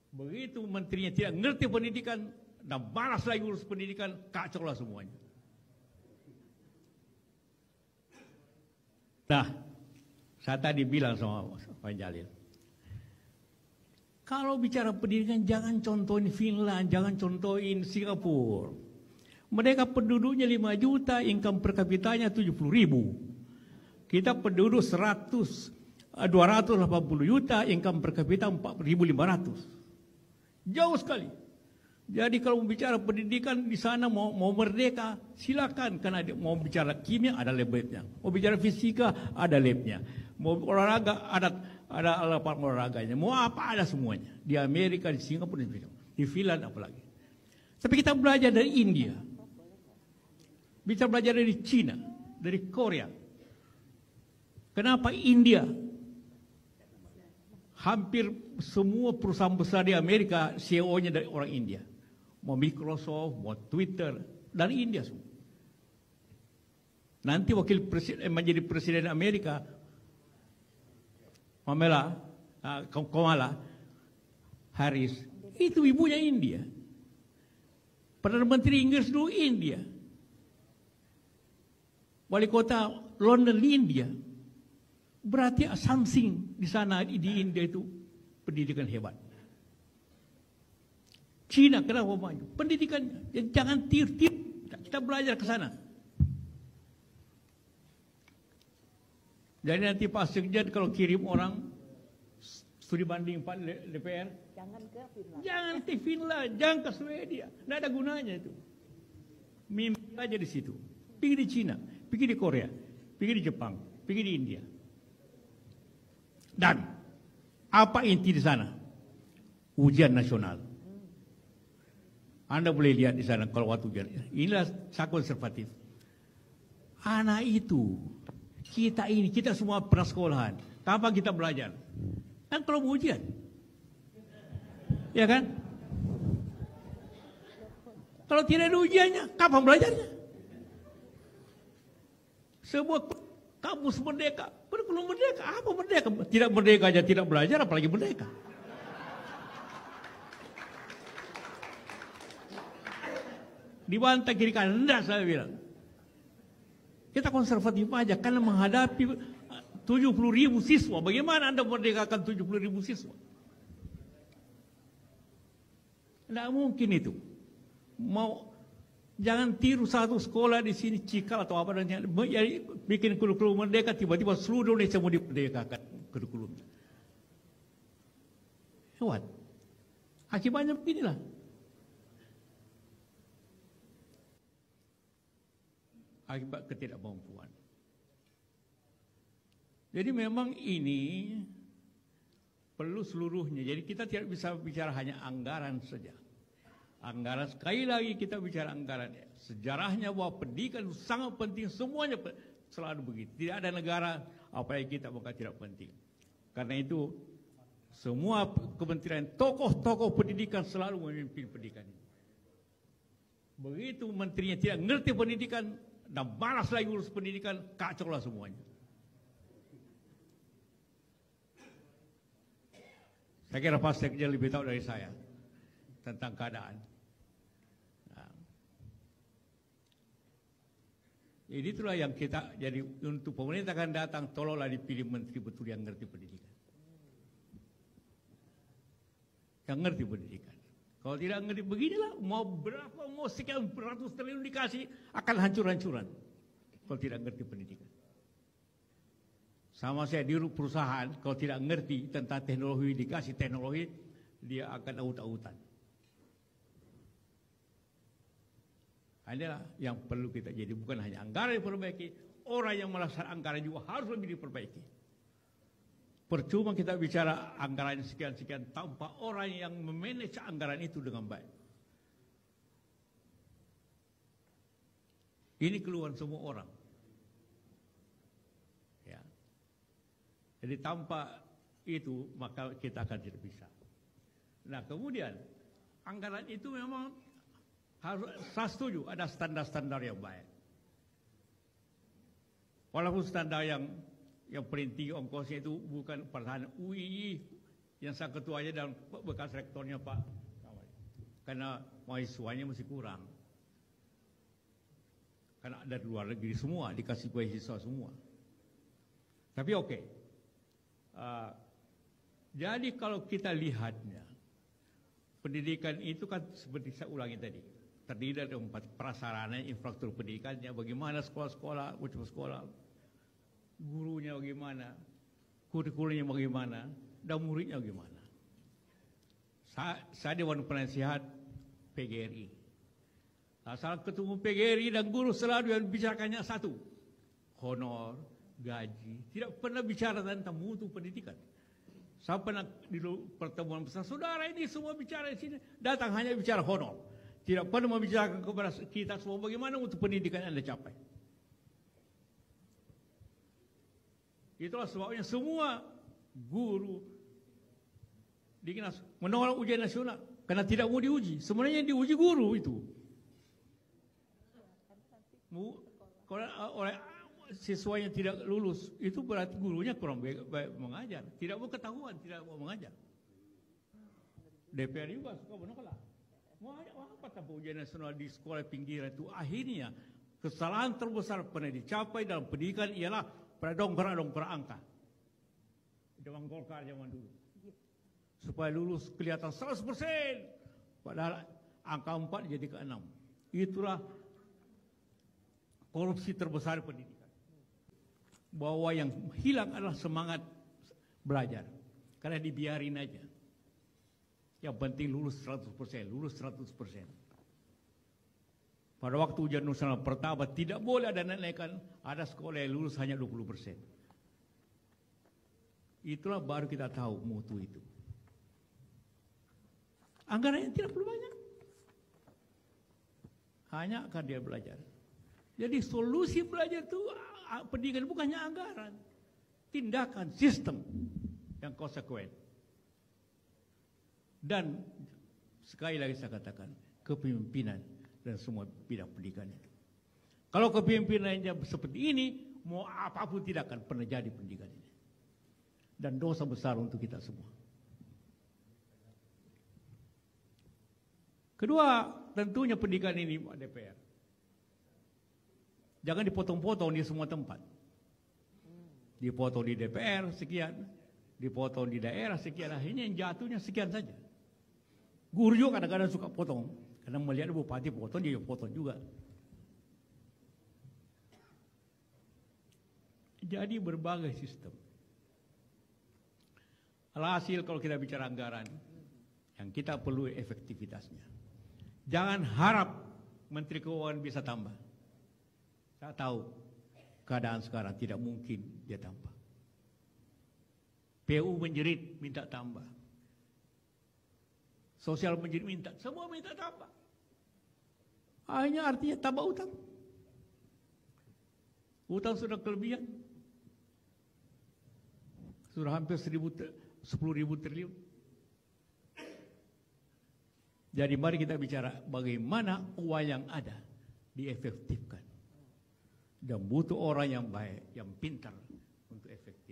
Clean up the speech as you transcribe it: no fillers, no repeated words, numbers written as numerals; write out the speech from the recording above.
Begitu menterinya tidak ngerti pendidikan dan malas lagi urus pendidikan, kacau lah semuanya. Nah, saya tadi bilang sama Pak Jalil, kalau bicara pendidikan jangan contohin Finland, jangan contohin Singapura. Mereka penduduknya 5 juta, income per kapitanya 70.000. Kita penduduk 280 juta, income per kapita 4.500. Jauh sekali. Jadi kalau bicara pendidikan di sana mau merdeka, silakan. Karena mau bicara kimia ada labnya, mau bicara fisika ada labnya, mau olahraga ada lapangan olahraganya, mau apa ada semuanya. Di Amerika, di Singapura, di Finland apalagi. Tapi kita belajar dari India, bisa belajar dari Cina, dari Korea. Kenapa India? Hampir semua perusahaan besar di Amerika CEO-nya dari orang India. Mau Microsoft, mau Twitter, dari India semua. Nanti wakil presiden menjadi presiden Amerika, Kamala Harris, itu ibunya India. Perdana Menteri Inggris dulu India. Wali kota London di India. Berarti something di sana di India itu pendidikan hebat. Cina kenapa maju? Pendidikannya. Jangan tiru-tiru. Kita belajar ke sana. Jadi nanti Pak Sekjen kalau kirim orang studi banding Pak DPR, jangan ke Finland. Jangan ke Finland, jangan ke Swedia. Tidak ada gunanya itu. Mimpi aja di situ. Pergi di Cina, pergi di Korea, pergi di Jepang, pergi di India. Dan apa inti di sana? Ujian nasional. Anda boleh lihat di sana kalau waktu ujian. Inilah saya konservatif. Anak itu, kita semua pernah sekolahan. Kapan kita belajar? Kan kalau mau ujian. Ya kan? Kalau tidak ada ujiannya, kapan belajarnya? Sebuah kampus merdeka, kurikulum merdeka, apa merdeka? Tidak merdeka aja tidak belajar, apalagi merdeka. Dibantah kiri kanan, enggak saya bilang. Kita konservatif aja karena menghadapi 70.000 siswa. Bagaimana Anda merdekakan 70.000 siswa? Tidak mungkin itu. Jangan tiru satu sekolah di sini Cikal atau apa dan bikin kurikulum merdeka tiba-tiba seluruh Indonesia mau dimerdekakan kurikulumnya. Hebat. Akibatnya beginilah. Akibat ketidakmampuan. Jadi memang ini perlu seluruhnya. Jadi kita tidak bisa bicara hanya anggaran saja. Anggaran sekali lagi kita bicara anggaran. Sejarahnya bahwa pendidikan itu sangat penting. Semuanya selalu begitu. Tidak ada negara apalagi kita bukan tidak penting. Karena itu semua kementerian tokoh-tokoh pendidikan selalu memimpin pendidikan. Begitu menterinya tidak ngerti pendidikan dan malas lagi urus pendidikan, kacau lah semuanya. Saya kira Pak Sekjen lebih tahu dari saya tentang keadaan. Nah, jadi itulah yang kita, jadi untuk pemerintah akan datang, tolonglah dipilih menteri betul yang ngerti pendidikan. Yang ngerti pendidikan. Kalau tidak ngerti beginilah, mau sekian beratus triliun dikasih, akan hancur-hancuran. Kalau tidak ngerti pendidikan. Sama saya di perusahaan, kalau tidak ngerti tentang teknologi, dikasih teknologi, dia akan aut-autan. Inilah yang perlu kita jadi, bukan hanya anggaran diperbaiki, orang yang melaksanakan anggaran juga harus lebih diperbaiki. Percuma kita bicara anggaran sekian-sekian tanpa orang yang memanage anggaran itu dengan baik. Ini keluhan semua orang. Ya. Jadi tanpa itu maka kita akan tidak bisa. Nah kemudian anggaran itu memang harus, saya setuju ada standar-standar yang baik. Walaupun standar yang paling tinggi ongkosnya itu bukan pertahanan UI, yang saya ketuanya dan bekas rektornya Pak Kawai. Karena mahasiswanya masih kurang. Karena dari luar negeri semua, dikasih beasiswa semua. Tapi oke. Jadi kalau kita lihatnya, pendidikan itu kan seperti saya ulangi tadi, terdiri dari 4 prasarana, infrastruktur pendidikannya, bagaimana sekolah-sekolah, macam sekolah, gurunya bagaimana, kurikulumnya bagaimana, dan muridnya bagaimana. Saya Dewan Penasihat PGRI. Salah ketemu PGRI dan guru selalu yang bicarakannya satu, honor, gaji. Tidak pernah bicara tentang mutu pendidikan. Saya pernah di pertemuan besar, saudara ini semua bicara di sini, datang hanya bicara honor. Tidak pernah membicarakan kepada kita semua bagaimana mutu pendidikan Anda capai. Itulah sebabnya semua guru dikinas menolak ujian nasional karena tidak mau diuji. Sebenarnya yang diuji guru itu. Kalau oleh siswanya tidak lulus, itu berarti gurunya kurang baik mengajar. Tidak mau ketahuan, tidak mau mengajar. DPR juga suka menolak. Mau apa tanpa ujian nasional di sekolah pinggiran itu? Akhirnya kesalahan terbesar pernah dicapai dalam pendidikan ialah pada dongkrak angka. Zaman Golkar zaman dulu. Supaya lulus kelihatan 100%. Padahal angka 4 jadi ke 6. Itulah korupsi terbesar pendidikan. Bahwa yang hilang adalah semangat belajar. Karena dibiarin aja. Yang penting lulus 100%, lulus 100%. Pada waktu ujian nasional pertama tidak boleh ada naikkan, ada sekolah yang lulus hanya 20%. Itulah baru kita tahu mutu itu. Anggaran yang tidak perlu banyak. Hanya akan dia belajar. Jadi solusi belajar itu pendidikan bukannya anggaran. Tindakan sistem yang konsekuen. Dan sekali lagi saya katakan, kepemimpinan dan semua bidang pendidikan itu. Kalau kepemimpinannya seperti ini, mau apapun tidak akan pernah jadi pendidikan ini. Dan dosa besar untuk kita semua. Kedua, tentunya pendidikan ini Pak DPR. Jangan dipotong-potong di semua tempat. Dipotong di DPR sekian, dipotong di daerah sekian, akhirnya yang jatuhnya sekian saja. Guru juga kadang-kadang suka potong, karena melihat bupati potong, dia potong juga. Jadi berbagai sistem. Alhasil kalau kita bicara anggaran, yang kita perlu efektivitasnya. Jangan harap Menteri Keuangan bisa tambah. Saya tahu keadaan sekarang tidak mungkin dia tambah. PU menjerit minta tambah. Sosial menjerit minta, semua minta tambah. Hanya artinya tambah utang. Utang sudah kelebihan. Sudah hampir 10.000 triliun. Jadi mari kita bicara bagaimana uang yang ada diefektifkan. Dan butuh orang yang baik, yang pintar untuk efektif.